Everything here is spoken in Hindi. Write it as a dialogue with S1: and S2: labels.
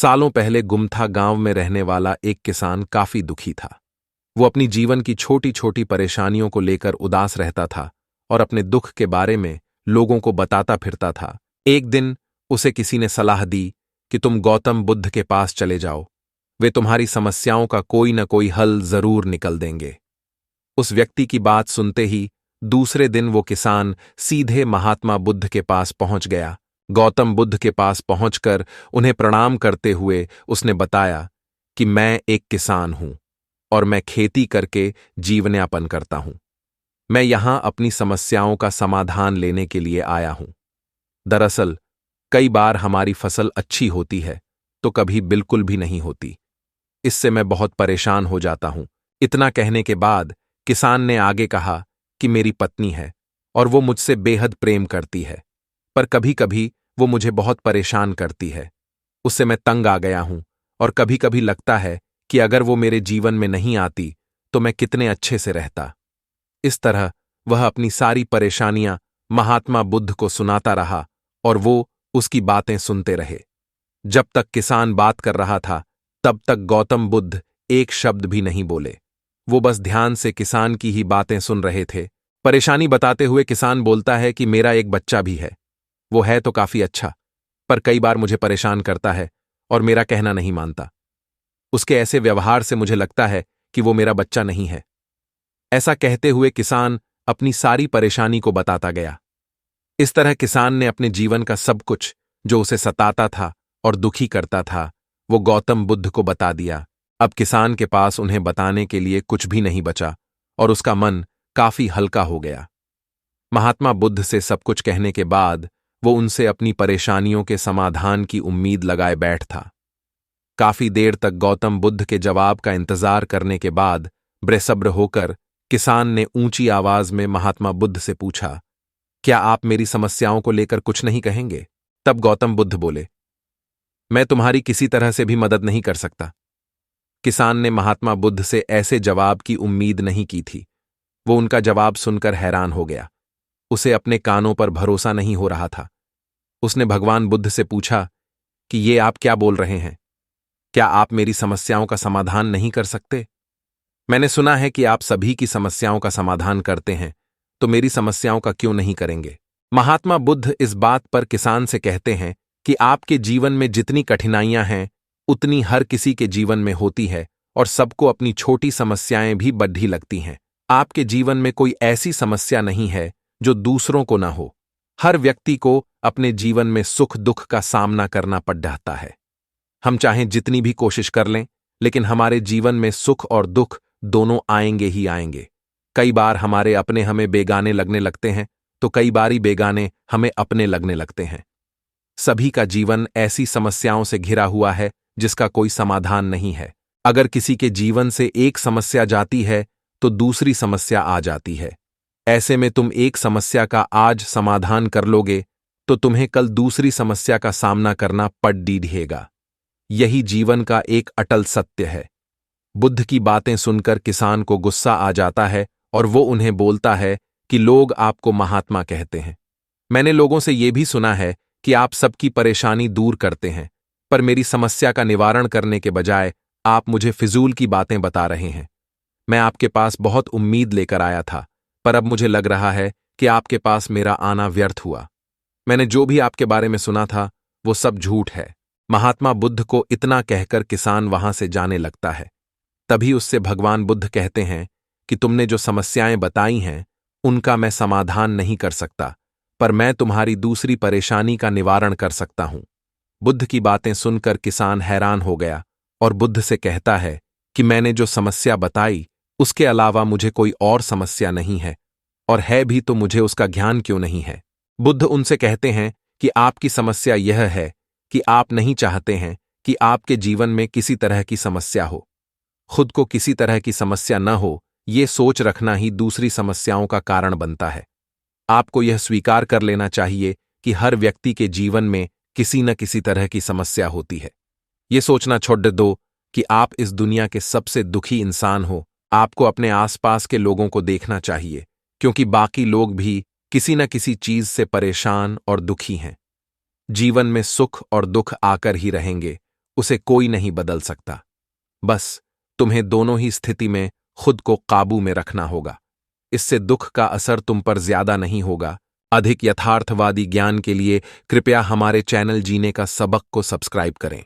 S1: सालों पहले गुमथा गांव में रहने वाला एक किसान काफी दुखी था। वो अपनी जीवन की छोटी छोटी परेशानियों को लेकर उदास रहता था और अपने दुख के बारे में लोगों को बताता फिरता था। एक दिन उसे किसी ने सलाह दी कि तुम गौतम बुद्ध के पास चले जाओ, वे तुम्हारी समस्याओं का कोई न कोई हल जरूर निकल देंगे। उस व्यक्ति की बात सुनते ही दूसरे दिन वो किसान सीधे महात्मा बुद्ध के पास पहुंच गया। गौतम बुद्ध के पास पहुंचकर उन्हें प्रणाम करते हुए उसने बताया कि मैं एक किसान हूं और मैं खेती करके जीवनयापन करता हूं। मैं यहां अपनी समस्याओं का समाधान लेने के लिए आया हूं। दरअसल कई बार हमारी फसल अच्छी होती है तो कभी बिल्कुल भी नहीं होती। इससे मैं बहुत परेशान हो जाता हूं। इतना कहने के बाद किसान ने आगे कहा कि मेरी पत्नी है और वो मुझसे बेहद प्रेम करती है, पर कभी कभी वो मुझे बहुत परेशान करती है। उससे मैं तंग आ गया हूं और कभी कभी लगता है कि अगर वो मेरे जीवन में नहीं आती तो मैं कितने अच्छे से रहता। इस तरह वह अपनी सारी परेशानियां महात्मा बुद्ध को सुनाता रहा और वो उसकी बातें सुनते रहे। जब तक किसान बात कर रहा था तब तक गौतम बुद्ध एक शब्द भी नहीं बोले। वो बस ध्यान से किसान की ही बातें सुन रहे थे। परेशानी बताते हुए किसान बोलता है कि मेरा एक बच्चा भी है। वो है तो काफी अच्छा, पर कई बार मुझे परेशान करता है और मेरा कहना नहीं मानता। उसके ऐसे व्यवहार से मुझे लगता है कि वो मेरा बच्चा नहीं है। ऐसा कहते हुए किसान अपनी सारी परेशानी को बताता गया। इस तरह किसान ने अपने जीवन का सब कुछ जो उसे सताता था और दुखी करता था वो गौतम बुद्ध को बता दिया। अब किसान के पास उन्हें बताने के लिए कुछ भी नहीं बचा और उसका मन काफी हल्का हो गया। महात्मा बुद्ध से सब कुछ कहने के बाद वो उनसे अपनी परेशानियों के समाधान की उम्मीद लगाए बैठ था। काफी देर तक गौतम बुद्ध के जवाब का इंतजार करने के बाद बेसब्र होकर किसान ने ऊंची आवाज में महात्मा बुद्ध से पूछा, क्या आप मेरी समस्याओं को लेकर कुछ नहीं कहेंगे? तब गौतम बुद्ध बोले, मैं तुम्हारी किसी तरह से भी मदद नहीं कर सकता। किसान ने महात्मा बुद्ध से ऐसे जवाब की उम्मीद नहीं की थी। वो उनका जवाब सुनकर हैरान हो गया। उसे अपने कानों पर भरोसा नहीं हो रहा था। उसने भगवान बुद्ध से पूछा कि ये आप क्या बोल रहे हैं? क्या आप मेरी समस्याओं का समाधान नहीं कर सकते? मैंने सुना है कि आप सभी की समस्याओं का समाधान करते हैं, तो मेरी समस्याओं का क्यों नहीं करेंगे? महात्मा बुद्ध इस बात पर किसान से कहते हैं कि आपके जीवन में जितनी कठिनाइयां हैं उतनी हर किसी के जीवन में होती है और सबको अपनी छोटी समस्याएं भी बड्ढी लगती हैं। आपके जीवन में कोई ऐसी समस्या नहीं है जो दूसरों को ना हो। हर व्यक्ति को अपने जीवन में सुख दुख का सामना करना पड़ जाता है। हम चाहे जितनी भी कोशिश कर लें, लेकिन हमारे जीवन में सुख और दुख दोनों आएंगे ही आएंगे। कई बार हमारे अपने हमें बेगाने लगने लगते हैं तो कई बारी बेगाने हमें अपने लगने लगते हैं। सभी का जीवन ऐसी समस्याओं से घिरा हुआ है जिसका कोई समाधान नहीं है। अगर किसी के जीवन से एक समस्या जाती है तो दूसरी समस्या आ जाती है। ऐसे में तुम एक समस्या का आज समाधान कर लोगे तो तुम्हें कल दूसरी समस्या का सामना करना पड़ डीढ़ेगा। यही जीवन का एक अटल सत्य है। बुद्ध की बातें सुनकर किसान को गुस्सा आ जाता है और वो उन्हें बोलता है कि लोग आपको महात्मा कहते हैं। मैंने लोगों से ये भी सुना है कि आप सबकी परेशानी दूर करते हैं, पर मेरी समस्या का निवारण करने के बजाय आप मुझे फिजूल की बातें बता रहे हैं। मैं आपके पास बहुत उम्मीद लेकर आया था, पर अब मुझे लग रहा है कि आपके पास मेरा आना व्यर्थ हुआ। मैंने जो भी आपके बारे में सुना था वो सब झूठ है। महात्मा बुद्ध को इतना कहकर किसान वहां से जाने लगता है। तभी उससे भगवान बुद्ध कहते हैं कि तुमने जो समस्याएं बताई हैं उनका मैं समाधान नहीं कर सकता, पर मैं तुम्हारी दूसरी परेशानी का निवारण कर सकता हूं। बुद्ध की बातें सुनकर किसान हैरान हो गया और बुद्ध से कहता है कि मैंने जो समस्या बताई उसके अलावा मुझे कोई और समस्या नहीं है, और है भी तो मुझे उसका ज्ञान क्यों नहीं है? बुद्ध उनसे कहते हैं कि आपकी समस्या यह है कि आप नहीं चाहते हैं कि आपके जीवन में किसी तरह की समस्या हो। खुद को किसी तरह की समस्या न हो, ये सोच रखना ही दूसरी समस्याओं का कारण बनता है। आपको यह स्वीकार कर लेना चाहिए कि हर व्यक्ति के जीवन में किसी न किसी तरह की समस्या होती है। ये सोचना छोड़ दो कि आप इस दुनिया के सबसे दुखी इंसान हो। आपको अपने आसपास के लोगों को देखना चाहिए, क्योंकि बाकी लोग भी किसी न किसी चीज से परेशान और दुखी हैं। जीवन में सुख और दुख आकर ही रहेंगे, उसे कोई नहीं बदल सकता। बस तुम्हें दोनों ही स्थिति में खुद को काबू में रखना होगा। इससे दुख का असर तुम पर ज्यादा नहीं होगा। अधिक यथार्थवादी ज्ञान के लिए कृपया हमारे चैनल जीने का सबक को सब्सक्राइब करें।